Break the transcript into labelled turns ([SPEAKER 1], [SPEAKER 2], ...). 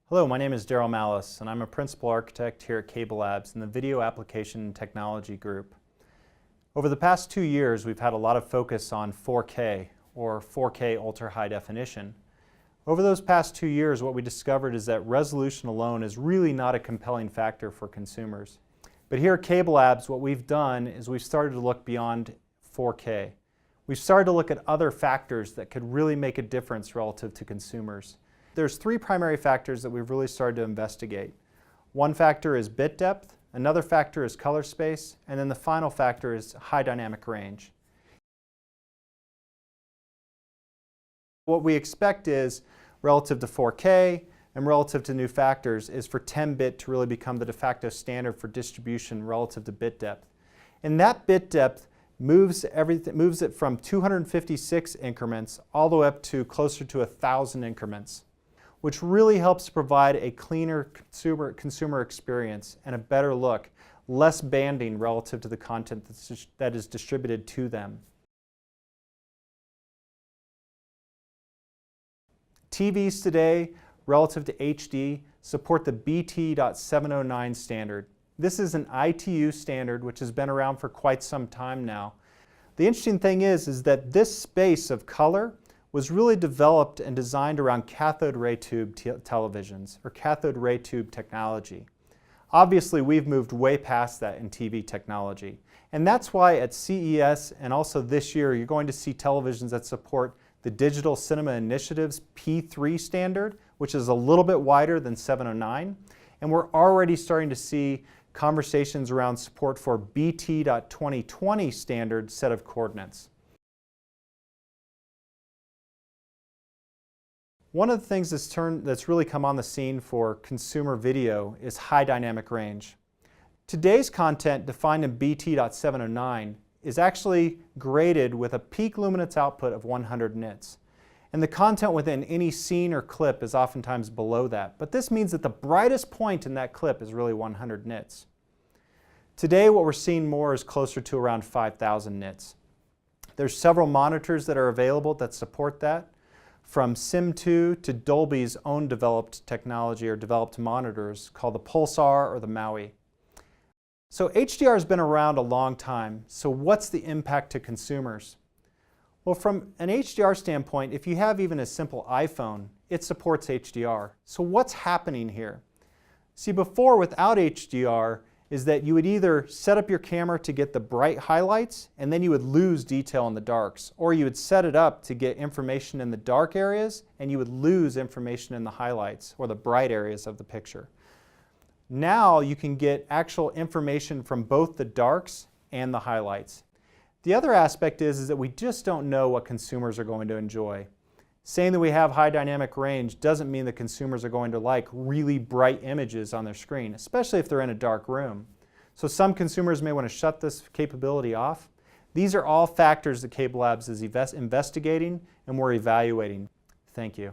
[SPEAKER 1] Hello, my name is Daryl Malice, and I'm a principal architect here at CableLabs in the Video Application Technology Group. Over the past 2 years, we've had a lot of focus on 4K, or 4K Ultra High Definition. Over those past 2 years, what we discovered is that resolution alone is really not a compelling factor for consumers. But here at CableLabs, what we've done is we've started to look beyond 4K. We've started to look at other factors that could really make a difference relative to consumers. There's 3 primary factors that we've really started to investigate. One factor is bit depth, another factor is color space, and then the final factor is high dynamic range. What we expect is, relative to 4K and relative to new factors, is for 10-bit to really become the de facto standard for distribution relative to bit depth. And that bit depth moves it from 256 increments all the way up to closer to 1,000 increments, which really helps to provide a cleaner consumer experience and a better look, less banding relative to the content that is distributed to them. TVs today, relative to HD, support the BT.709 standard. This is an ITU standard which has been around for quite some time now. The interesting thing is that this space of color was really developed and designed around cathode ray tube televisions, or cathode ray tube technology. Obviously, we've moved way past that in TV technology. And that's why at CES and also this year, you're going to see televisions that support the Digital Cinema Initiative's P3 standard, which is a little bit wider than 709. And we're already starting to see conversations around support for BT.2020 standard set of coordinates. One of the things that's really come on the scene for consumer video is high dynamic range. Today's content defined in BT.709 is actually graded with a peak luminance output of 100 nits. And the content within any scene or clip is oftentimes below that. But this means that the brightest point in that clip is really 100 nits. Today what we're seeing more is closer to around 5,000 nits. There's several monitors that are available that support that, from Sim2 to Dolby's own developed technology or developed monitors called the Pulsar or the Maui. So HDR has been around a long time, so what's the impact to consumers? Well, from an HDR standpoint, if you have even a simple iPhone, it supports HDR. So what's happening here? See, before, without HDR, is that you would either set up your camera to get the bright highlights and then you would lose detail in the darks, or you would set it up to get information in the dark areas and you would lose information in the highlights or the bright areas of the picture. Now you can get actual information from both the darks and the highlights. The other aspect is that we just don't know what consumers are going to enjoy. Saying that we have high dynamic range doesn't mean that consumers are going to like really bright images on their screen, especially if they're in a dark room. So some consumers may want to shut this capability off. These are all factors that CableLabs is investigating and we're evaluating. Thank you.